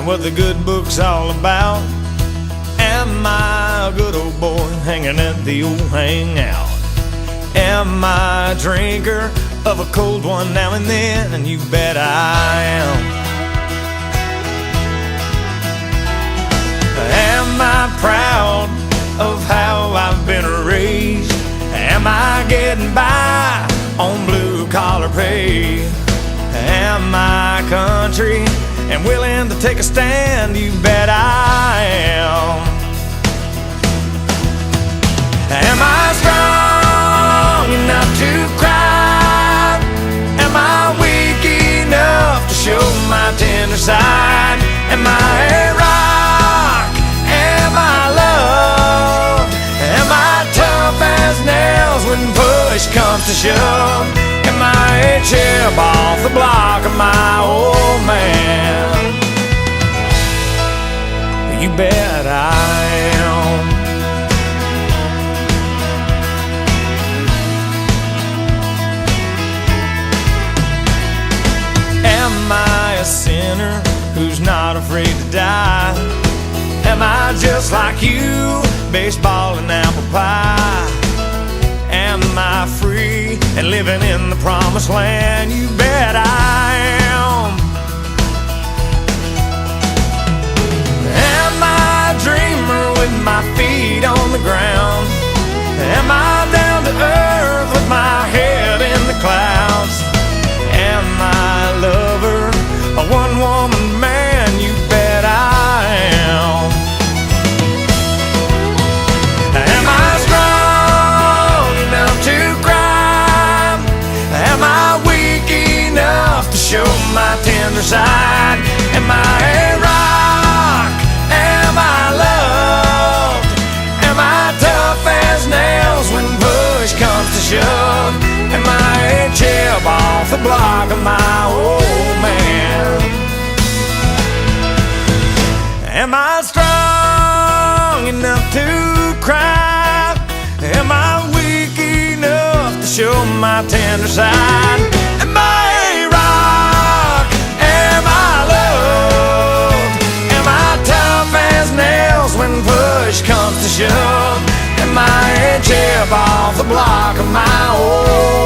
what the good book's all about? Am I a good old boy hanging at the old hangout? Am I a drinker of a cold one now and then? And you bet I am. Am I proud of how I've been raised? Am I getting by on blue-collar pay? Am I country and willing to take a stand? You bet I am. Am I strong enough to cry? Am I weak enough to show my tender side? Am I a rock? Am I love? Am I tough as nails when push comes to shove? Am I a chip off the block of my old man? You bet I am. Am I a sinner who's not afraid to die? Am I just like you, baseball and apple pie? Am I free and living in the promised land? You bet I am. Am I a dreamer with my feet on the ground? Am I down to earth with my head in the clouds? Am I a lover, a one-woman man? You bet I am. Am I strong enough to cry? Am I weak enough to show my tender side? Am I a rock? Am I loved? Am I tough as nails when push comes to shove? Am I a chip off the block of my old man? Am I strong enough to cry? Am I weak enough to show my tender side? Am I a rock? Am I loved? Am I tough as nails when push comes to shove? Am I a chip off the block of my old